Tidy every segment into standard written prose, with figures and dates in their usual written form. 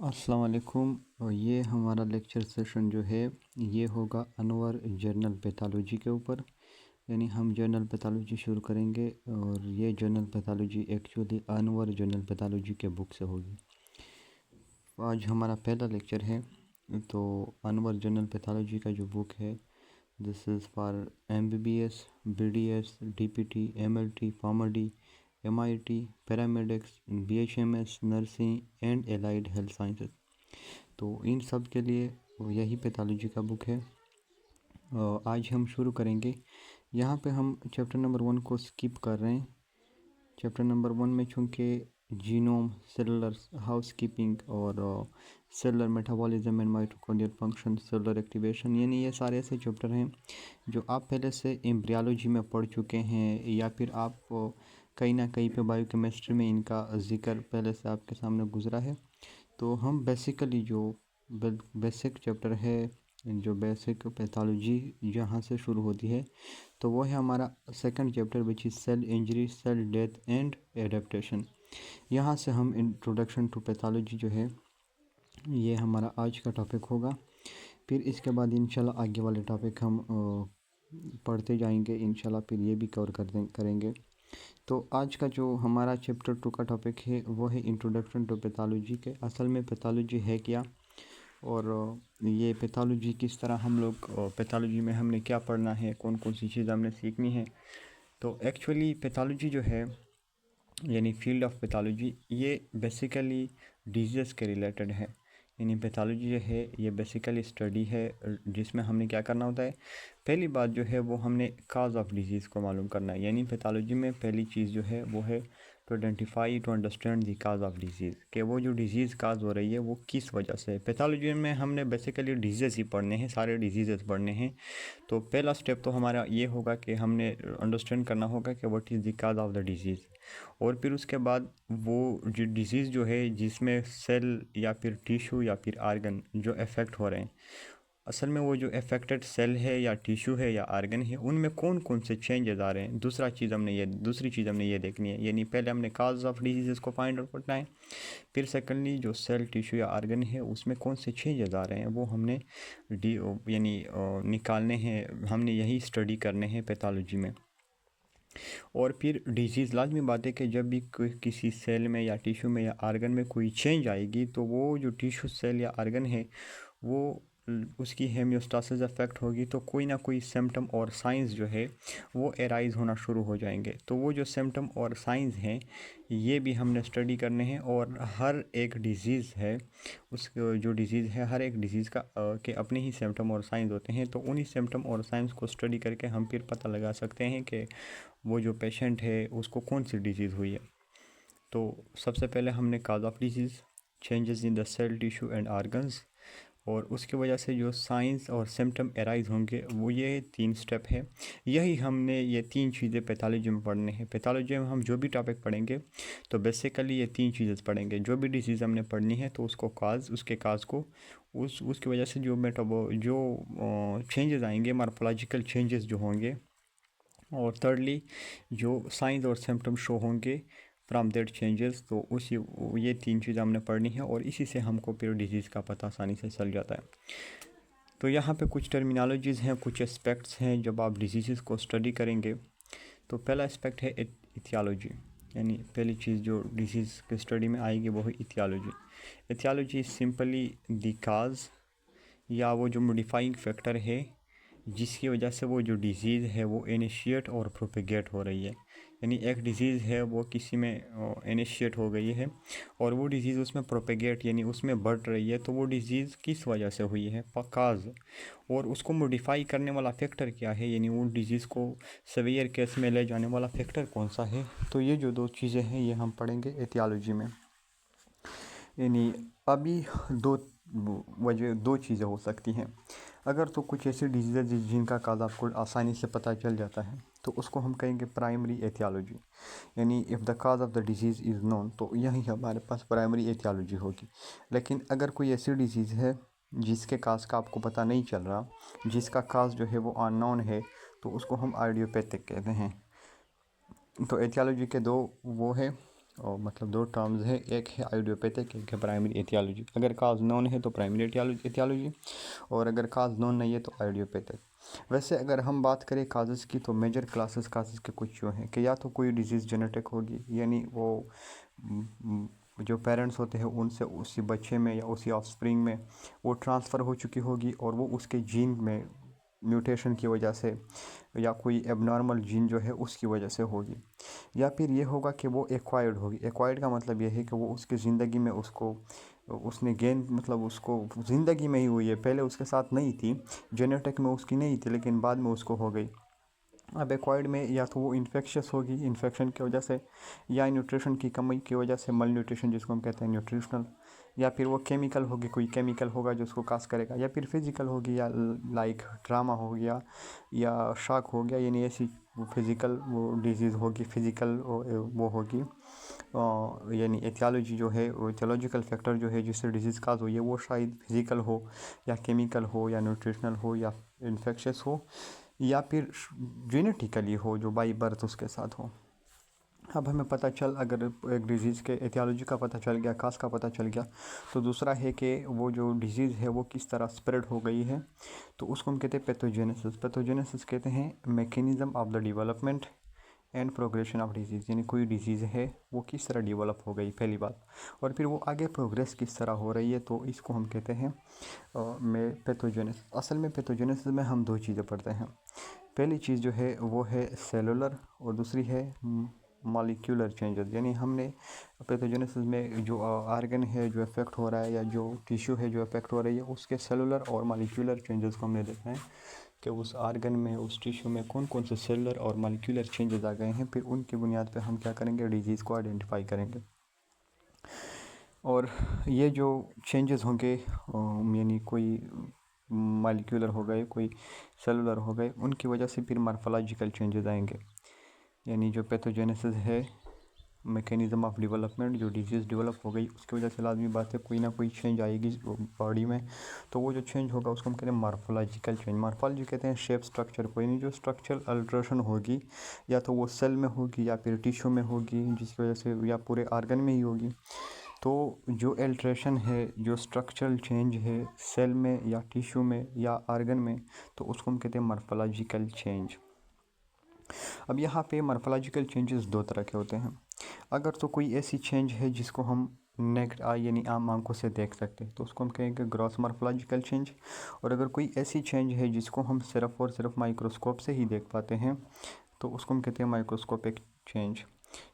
अस्सलाम वालेकुम। और ये हमारा लेक्चर सेशन जो है ये होगा अनवर जर्नल पैथोलॉजी के ऊपर। यानी हम जर्नल पैथोलॉजी शुरू करेंगे और ये journal pathology actually Anwar journal pathology के बुक से होगी। आज हमारा पहला लेक्चर है। तो अनवर जर्नल पैथोलॉजी का जो बुक है this is for MBBS, BDS, DPT, MLT, PharmD, MIT, paramedics, BHMS, nursing and allied health sciences. तो इन सब के लिए यही पैथोलॉजी का बुक है। आज हम शुरू करेंगे। यहाँ पे हम चैप्टर नंबर 1 को स्किप कर रहे हैं। चैप्टर नंबर 1 में चूँकि जीनोम, सेलुलर हाउसकीपिंग और cellular metabolism and mitochondrial function, cellular activation, यानी ये सारे ऐसे चैप्टर हैं जो आप पहले से एम्ब्रियोलॉजी में पढ़ चुके हैं या फिर आप कहीं ना कहीं पे बायोकेमिस्ट्री में इनका जिक्र पहले से आपके सामने गुजरा है। तो हम बेसिकली जो बेसिक चैप्टर है, जो बेसिक पैथोलॉजी जहाँ से शुरू होती है, तो वो है हमारा second chapter which is cell injury, cell death and adaptation. यहाँ से हम इंट्रोडक्शन टू पैथोलॉजी जो है ये हमारा आज का टॉपिक होगा। फिर इसके बाद इंशाल्लाह आगे वाले टॉपिक हम पढ़ते जाएंगे इंशाल्लाह, फिर ये भी कवर करेंगे। तो आज का जो हमारा चैप्टर 2 का टॉपिक है वो है इंट्रोडक्शन टू पैथोलॉजी के असल में पैथोलॉजी है क्या, और ये पैथोलॉजी किस तरह हम लोग पैथोलॉजी में हमने क्या पढ़ना है, कौन कौन सी चीज़ हमने सीखनी है। तो एक्चुअली पैथोलॉजी जो है यानी फील्ड ऑफ पैथोलॉजी ये बेसिकली डिजीज़ के रिलेटेड है। यानी पैथोलॉजी जो है ये बेसिकली स्टडी है जिसमें हमने क्या करना होता है, पहली बात जो है वो हमने काज ऑफ डिजीज़ को मालूम करना है। यानी पैथोलॉजी में पहली चीज़ जो है वो है to identify, to understand the cause of disease, कि वो जो डिजीज़ काज हो रही है वो किस वजह से है। पैथोलॉजी में हमने बेसिकली डिजीज़ ही पढ़ने हैं, सारे डिजीज़ पढ़ने हैं। तो पहला स्टेप तो हमारा ये होगा कि हमने अंडरस्टैंड करना होगा कि what is the cause of the disease. और फिर उसके बाद वो जो डिजीज़ जो है जिसमें सेल या फिर टिश्यू या फिर आर्गन जो अफेक्ट हो रहे हैं, असल में वो जो अफेक्टेड सेल है या टिश्यू है या आर्गन है उनमें कौन कौन से चेंजेस आ रहे हैं। दूसरी चीज़ हमने ये देखनी है। यानी पहले हमने काज ऑफ डिजीज़ को फाइंड आउट करना है, फिर सेकेंडली जो सेल, टिश्यू या आर्गन है उसमें कौन से चेंजेस आ रहे हैं वो हमने निकालने हैं, हमने यही स्टडी करने हैं पैथोलॉजी में। और फिर डिजीज़, लाजमी बात है कि जब भी किसी सेल में या टिश्यू में या आर्गन में कोई चेंज आएगी तो वो जो टिश्यू, सेल या आर्गन है वो उसकी हेमियोस्टासिस अफेक्ट होगी, तो कोई ना कोई सिम्टम और साइंस जो है वो एराइज होना शुरू हो जाएंगे। तो वो जो सिम्टम और साइंस हैं ये भी हमने स्टडी करने हैं। और हर एक डिज़ीज़ है, उस जो डिज़ीज़ है हर एक डिज़ीज़ का के अपने ही सिम्टम और साइंस होते हैं। तो उन्हीं सिम्टम और साइंस को स्टडी करके हम फिर पता लगा सकते हैं कि वो जो पेशेंट है उसको कौन सी डिज़ीज़ हुई है। तो सबसे पहले हमने cause of disease, changes in the cell, tissue and organs, और उसकी वजह से जो साइंस और सिम्टम एराइज होंगे वो ये 3 स्टेप है। यही हमने ये 3 चीज़ें पैथोलॉजी में पढ़ने हैं। पैथोलॉजी में हम जो भी टॉपिक पढ़ेंगे तो बेसिकली ये 3 चीज़ें पढ़ेंगे। जो भी डिजीज़ हमने पढ़नी है तो उसको उसके काज को उसकी वजह से जो चेंजेस आएंगे, मार्फोलॉजिकल चेंजेस जो होंगे, और थर्डली जो साइंस और सिम्टम शो होंगे फ्राम दैट चेंजेस। तो ये 3 चीज़ें हमने पढ़नी है और इसी से हमको फिर डिजीज़ का पता आसानी से चल जाता है। तो यहाँ पे कुछ टर्मिनोलॉजीज़ हैं, कुछ एस्पेक्ट्स हैं जब आप डिजीज़ को स्टडी करेंगे। तो पहला एस्पेक्ट है इथियोलॉजी, यानी पहली चीज़ जो डिजीज़ के स्टडी में आएगी वो है इथियोलॉजी। इथियोलॉजी सिंपली द काज या वो जो मॉडिफाइंग फैक्टर है जिसकी वजह से वो जो डिज़ीज़ है वो इनिशिएट और प्रोपेगेट हो रही है। यानी एक डिज़ीज़ है वो किसी में इनिशिएट हो गई है और वो डिज़ीज़ उसमें प्रोपेगेट यानी उसमें बढ़ रही है, तो वो डिज़ीज़ किस वजह से हुई है, काज, और उसको मॉडिफाई करने वाला फैक्टर क्या है, यानी वो डिज़ीज़ को सीवियर केस में ले जाने वाला फैक्टर कौन सा है। तो ये जो 2 चीज़ें हैं ये हम पढ़ेंगे एथियोलॉजी में। यानी अभी 2 चीज़ें हो सकती हैं। अगर तो कुछ ऐसी डिजीज़ जिनका काज आपको आसानी से पता चल जाता है तो उसको हम कहेंगे प्राइमरी एथियोलॉजी। यानी if the cause of the disease is known तो यही हमारे पास प्राइमरी एथियोलॉजी होगी। लेकिन अगर कोई ऐसी डिजीज़ है जिसके काज का आपको पता नहीं चल रहा, जिसका काज जो है वो अननोन है, तो उसको हम आइडियोपैथिक कहते हैं। तो एथियोलॉजी के 2 वो है, और मतलब दो टर्म्स है, एक है आइडियोपैथिक, एक है प्राइमरी एथियोलॉजी। अगर काज नोन है तो प्राइमरी एथियोलॉजी, और अगर काज नोन नहीं है तो आइडियोपैथिक। वैसे अगर हम बात करें काजेस की तो मेजर क्लासेस काजेस के कुछ जो हैं कि या तो कोई डिजीज़ जेनेटिक होगी, यानी वो जो पेरेंट्स होते हैं उनसे उसी बच्चे में या उसी ऑफस्प्रिंग में वो ट्रांसफ़र हो चुकी होगी, और वो उसके जीन में म्यूटेशन की वजह से या कोई एबनॉर्मल जीन जो है उसकी वजह से होगी। या फिर ये होगा कि वो एक्वायर्ड होगी। एक्वायर्ड का मतलब ये है कि वो उसकी ज़िंदगी में उसने गेन, मतलब उसको ज़िंदगी में ही हुई है, पहले उसके साथ नहीं थी, जेनेटिक में उसकी नहीं थी, लेकिन बाद में उसको हो गई। अब एक्वायर्ड में या तो वो इन्फेक्शियस होगी, इन्फेक्शन की वजह से, या न्यूट्रिशन की कमी की वजह से, मल न्यूट्रिशन जिसको हम कहते हैं न्यूट्रिशनल, या फिर वो केमिकल होगी, कोई केमिकल होगा जो उसको काज करेगा, या फिर फिज़िकल होगी, या लाइक ट्रामा हो गया या शॉक हो गया, यानी ऐसी फिज़िकल वो डिजीज़ होगी, फिज़िकल वो होगी। यानी एथियोलॉजी जो है, वो एथियोलॉजिकल फैक्टर जो है जिससे डिजीज़ काज हुई है, वो शायद फिज़िकल हो या केमिकल हो या न्यूट्रिशनल हो या इन्फेक्शियस हो या फिर जेनेटिकली हो, जो बाई बर्थ उसके साथ हो। अब हमें पता चल, अगर एक डिज़ीज़ के एथियोलॉजी का पता चल गया, काज का पता चल गया, तो दूसरा है कि वो जो डिज़ीज़ है वो किस तरह स्प्रेड हो गई है, तो उसको हम कहते हैं पैथोजेनेसिस। पैथोजेनेसिस कहते हैं mechanism of the development and progression of disease, यानी कोई डिजीज़ है वो किस तरह डेवलप हो गई पहली बात, और फिर वो आगे प्रोग्रेस किस तरह हो रही है, तो इसको हम कहते हैं पैथोजेनेसिस। असल में पैथोजेनेसिस में हम दो चीज़ें पढ़ते हैं। पहली चीज़ जो है वो है सेलुलर, और दूसरी है मॉलिक्यूलर चेंजेस। यानी हमने पैथोजेनेसिस में जो आर्गन है जो इफेक्ट हो रहा है, या जो टिश्यू है जो इफेक्ट हो रही है, उसके सेलुलर और मॉलिक्यूलर चेंजेस को हमने देखना है कि उस आर्गन में, उस टिश्यू में कौन कौन से सेलुलर और मॉलिक्यूलर चेंजेस आ गए हैं। फिर उनकी बुनियाद पर हम क्या करेंगे, डिजीज़ को आइडेंटिफाई करेंगे। और ये जो चेंजेस होंगे, यानी कोई मॉलिक्यूलर हो गए, कोई सेलुलर हो गए, उनकी वजह से फिर मार्फोलॉजिकल चेंजेस आएंगे। यानी जो पैथोजेनेसिस है, मैकेनिज़्म ऑफ डेवलपमेंट, जो डिजीज़ डेवलप हो गई उसकी वजह से लाजमी बात है कोई ना कोई चेंज आएगी बॉडी में, तो वो जो चेंज होगा उसको हम कहते हैं मार्फोलॉजिकल चेंज। मार्फोलॉजी कहते हैं शेप स्ट्रक्चर को, यानी जो स्ट्रक्चरल अल्ट्रेशन होगी, या तो वो सेल में होगी या फिर टिश्यू में होगी, जिसकी वजह से, या पूरे आर्गन में ही होगी। तो जो एल्ट्रेशन है, जो स्ट्रक्चरल चेंज है सेल में या टिश्यू में या आर्गन में, तो उसको हम कहते हैं मार्फोलॉजिकल चेंज। अब यहाँ पे मार्फोलॉजिकल चेंजेस दो तरह के होते हैं। अगर तो कोई ऐसी चेंज है जिसको हम नेक्ड आई यानी आम आंखों से देख सकते हैं, तो उसको हम कहेंगे ग्रॉस मार्फोलॉजिकल चेंज। और अगर कोई ऐसी चेंज है जिसको हम सिर्फ और सिर्फ माइक्रोस्कोप से ही देख पाते हैं, तो उसको हम कहते हैं माइक्रोस्कोपिक चेंज।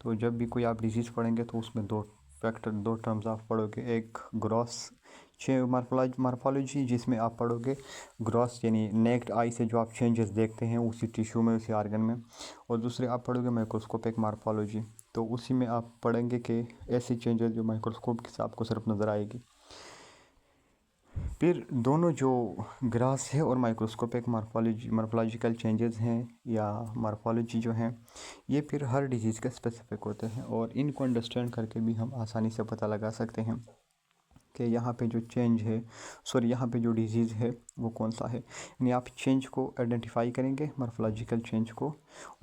तो जब भी कोई आप डिजीज़ पढ़ेंगे तो उसमें दो फैक्टर, दो टर्म्स आप पढ़ोगे, एक ग्रॉस मार्फोलॉजी जिसमें आप पढ़ोगे ग्रॉस यानी नेक्ड आई से जो आप चेंजेस देखते हैं उसी टिश्यू में, उसी आर्गन में, और दूसरे आप पढ़ोगे माइक्रोस्कोपिक मार्फोलॉजी, तो उसी में आप पढ़ेंगे कि ऐसी चेंजेस जो माइक्रोस्कोप से आपको सिर्फ नज़र आएगी। फिर दोनों जो ग्रास है और माइक्रोस्कोपिक मार्फोलॉजिकल चेंजेस हैं या मार्फोलॉजी जो हैं, ये फिर हर डिजीज़ के स्पेसिफिक होते हैं, और इनको अंडरस्टैंड करके भी हम आसानी से पता लगा सकते हैं कि यहाँ पे जो चेंज है, सॉरी यहाँ पे जो डिजीज़ है वो कौन सा है। यानी आप चेंज को आइडेंटिफाई करेंगे, मार्फोलॉजिकल चेंज को,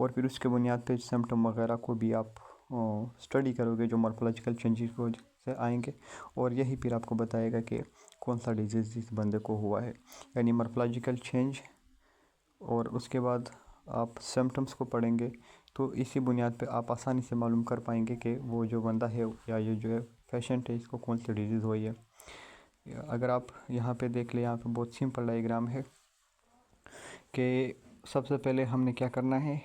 और फिर उसके बुनियाद पे सिम्टम वगैरह को भी आप स्टडी करोगे जो मार्फोलॉजिकल चेंजेस को से आएंगे, और यही फिर आपको बताएगा कि कौन सा डिजीज़ इस बंदे को हुआ है। यानी मार्फोलॉजिकल चेंज, और उसके बाद आप सिम्टम्स को पढ़ेंगे, तो इसी बुनियाद पे आप आसानी से मालूम कर पाएंगे कि वो जो बंदा है या ये जो है पेशेंट है, इसको कौन सी डिजीज़ हुई है। अगर आप यहाँ पे देख ले, यहाँ पे बहुत सिंपल डायग्राम है कि सबसे पहले हमने क्या करना है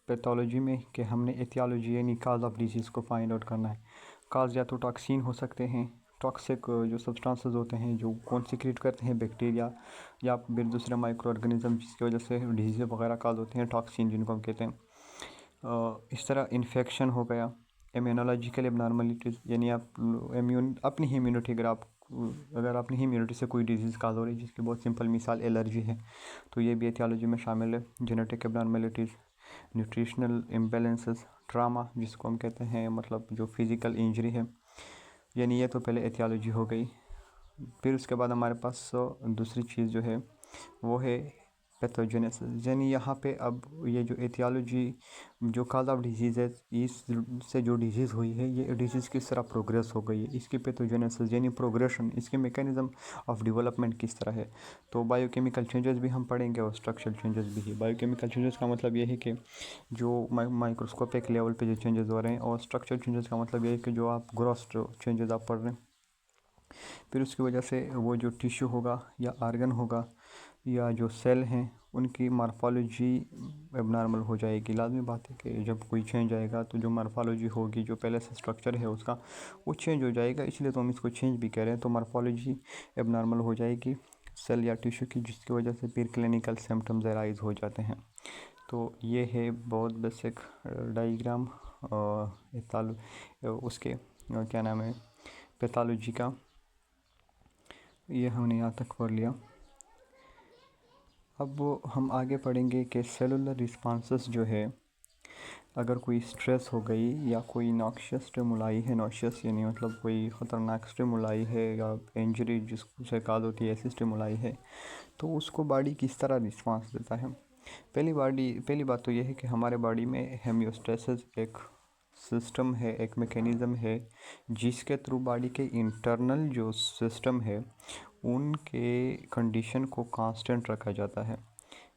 पैथोलॉजी में, कि हमने एथियोलॉजी यानी काज ऑफ डिजीज़ को फाइंड आउट करना है। काज या तो टॉक्सिन हो सकते हैं, टॉक्सिक जो सब्सटेंसेस होते हैं जो कौन सीक्रेट करते हैं बैक्टीरिया या फिर दूसरे माइक्रो ऑर्गेनिज्म, जिसकी वजह से डिजीज़ वगैरह काज होते हैं, टॉक्सिन जिनको हम कहते हैं। इस तरह इन्फेक्शन हो गया, इम्यूनोलॉजिकल एबनॉर्मलिटीज़, यानी आप अपनी ही इम्यूनिटी, अगर अपनी ही इम्यूनिटी से कोई डिजीज़ काज हो रही है, जिसकी बहुत सिंपल मिसाल एलर्जी है, तो ये भी एथियोलॉजी में शामिल है। Genetic abnormalities, nutritional imbalances, trauma जिसको हम कहते हैं, मतलब जो फिज़िकल इंजरी है, यानी ये तो पहले एथियोलॉजी हो गई। फिर उसके बाद हमारे पास दूसरी चीज़ जो है वो है पैथोजेनेसिस, यानी यहाँ पे अब ये जो एथियोलॉजी जो काज ऑफ डिजीज़ है, इससे जो डिजीज़ हुई है ये डिजीज़ किस तरह प्रोग्रेस हो गई है, इसकी पैथोजेनेसिस यानी प्रोग्रेशन, इसके मैकेनिज्म ऑफ डेवलपमेंट किस तरह है। तो बायोकेमिकल चेंजेस भी हम पढ़ेंगे और स्ट्रक्चरल चेंजेस भी है। बायोकेमिकल चेंजेस का मतलब ये है कि जो माइक्रोस्कोपिक लेवल पे जो चेंजेस हो रहे हैं, और स्ट्रक्चरल चेंजेस का मतलब ये है कि जो आप ग्रॉस चेंजेस आप पढ़ रहे हैं, फिर उसकी वजह से वो जो टिश्यू होगा या आर्गन होगा या जो सेल हैं उनकी मार्फोलॉजी एबनॉर्मल हो जाएगी। लाजमी बात है कि जब कोई चेंज आएगा तो जो मार्फोलॉजी होगी, जो पहले से स्ट्रक्चर है उसका, वो चेंज हो जाएगा, इसलिए तो हम इसको चेंज भी कह रहे हैं। तो मार्फोलॉजी एबनॉर्मल हो जाएगी सेल या टिश्यू की, जिसकी वजह से फिर क्लिनिकल सिम्टम्स अराइज हो जाते हैं। तो ये है बहुत बेसिक डायग्राम उसके क्या नाम है पैथोलॉजी का, ये हमने यहाँ तक पढ़ लिया। अब हम आगे पढ़ेंगे कि सेलुलर रिस्पॉन्सेस जो है, अगर कोई स्ट्रेस हो गई या कोई नॉक्शियस स्टिमुलाई है, नॉक्शियस यानी मतलब कोई ख़तरनाक स्टिमुलाई है या इंजरी जिससे काज होती है ऐसी स्टिमुलाई है, तो उसको बॉडी किस तरह रिस्पांस देता है। पहली बात तो यह है कि हमारे बॉडी में हेमियोस्टेसिस एक सिस्टम है, एक मेकेनिज़्म है, जिसके थ्रू बॉडी के इंटरनल जो सिस्टम है उनके कंडीशन को कांस्टेंट रखा जाता है।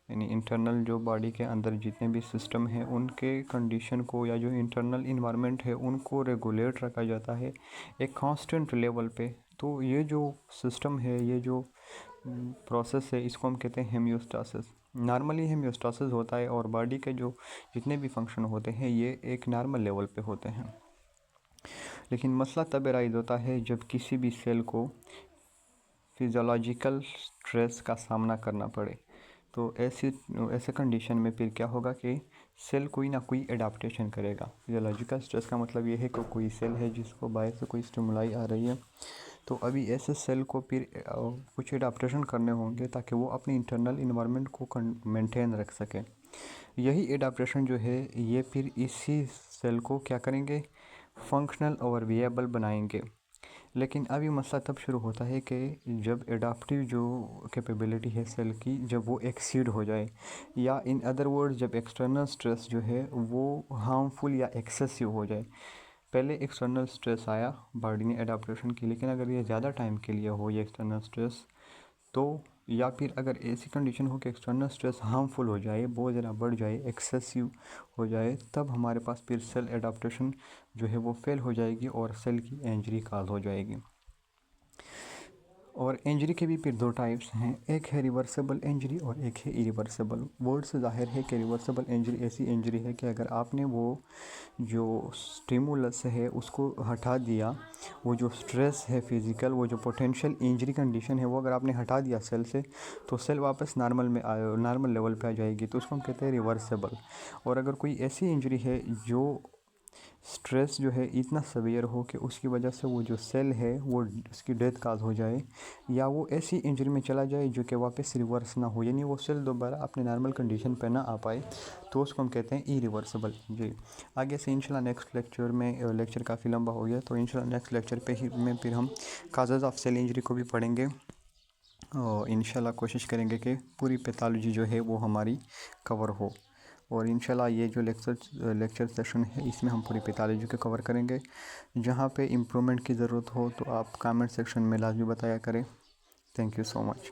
यानी इंटरनल जो बॉडी के अंदर जितने भी सिस्टम हैं उनके कंडीशन को या जो इंटरनल इन्वायरमेंट है उनको रेगुलेट रखा जाता है एक कांस्टेंट लेवल पे। तो ये जो सिस्टम है, ये जो प्रोसेस है, इसको हम कहते हैं हेमियोस्टासिस। नॉर्मली हेमियोस्टासिस होता है और बॉडी के जो जितने भी फंक्शन होते हैं ये एक नॉर्मल लेवल पे होते हैं। लेकिन मसला तब अराइज होता है जब किसी भी सेल को फिज़ियोलॉजिकल स्ट्रेस का सामना करना पड़े। तो ऐसे कंडीशन में फिर क्या होगा कि सेल कोई ना कोई एडाप्टेशन करेगा। फिजियोलॉजिकल स्ट्रेस का मतलब ये है कि कोई सेल है जिसको बाहर से कोई स्टिमुलाई आ रही है, तो अभी ऐसे सेल को फिर कुछ एडाप्टेशन करने होंगे ताकि वो अपने इंटरनल इन्वायरमेंट को मेंटेन रख सके। यही एडाप्टेशन जो है ये फिर इसी सेल को क्या करेंगे, फंक्शनल और विएबल बनाएंगे। लेकिन अभी मसला तब शुरू होता है कि जब एडाप्टिव जो कैपेबिलिटी है सेल की, जब वो एक्सीड हो जाए, या इन अदर वर्ड्स जब एक्सटर्नल स्ट्रेस जो है वो हार्मफुल या एक्सेसिव हो जाए। पहले एक्सटर्नल स्ट्रेस आया, बॉडी ने एडाप्टेशन की, लेकिन अगर ये ज़्यादा टाइम के लिए हो ये एक्सटर्नल स्ट्रेस, तो या फिर अगर ऐसी कंडीशन हो कि एक्सटर्नल स्ट्रेस हार्मफुल हो जाए, बहुत ज़्यादा बढ़ जाए, एक्सेसिव हो जाए, तब हमारे पास फिर सेल एडाप्टेशन जो है वो फेल हो जाएगी और सेल की इंजरी काज हो जाएगी। और इंजरी के भी फिर दो टाइप्स हैं, एक है रिवर्सिबल इंजरी और एक है इरिवर्सिबल। वर्ड से ज़ाहिर है कि रिवर्सिबल इंजरी ऐसी इंजरी है कि अगर आपने वो जो स्टिमुलस है उसको हटा दिया, वो जो स्ट्रेस है फिज़िकल, वो जो पोटेंशियल इंजरी कंडीशन है वो अगर आपने हटा दिया सेल से, तो सेल वापस नॉर्मल लेवल पे आ जाएगी, तो उसको हम कहते हैं रिवर्सिबल। और अगर कोई ऐसी इंजरी है जो स्ट्रेस जो है इतना सवियर हो कि उसकी वजह से वो जो सेल है वो उसकी डेथ काज हो जाए, या वो ऐसी इंजरी में चला जाए जो कि वापस रिवर्स ना हो, यानी वो सेल दोबारा अपने नॉर्मल कंडीशन पे ना आ पाए, तो उसको हम कहते हैं इरिवर्सिबल इंजरी। आगे से इंशाल्लाह नेक्स्ट लेक्चर में, लेक्चर काफ़ी लंबा हो गया, तो इंशाल्लाह नेक्स्ट लेक्चर पे ही में फिर हम काजेज़ ऑफ सेल इंजरी को भी पढ़ेंगे और इंशाल्लाह कोशिश करेंगे कि पूरी पैथोलॉजी जो है वो हमारी कवर हो। और इंशाल्लाह ये जो लेक्चर सेशन है इसमें हम पूरी पैथोलॉजी को कवर करेंगे। जहाँ पे इम्प्रूवमेंट की ज़रूरत हो तो आप कमेंट सेक्शन में लाजमी बताया करें। Thank you so much.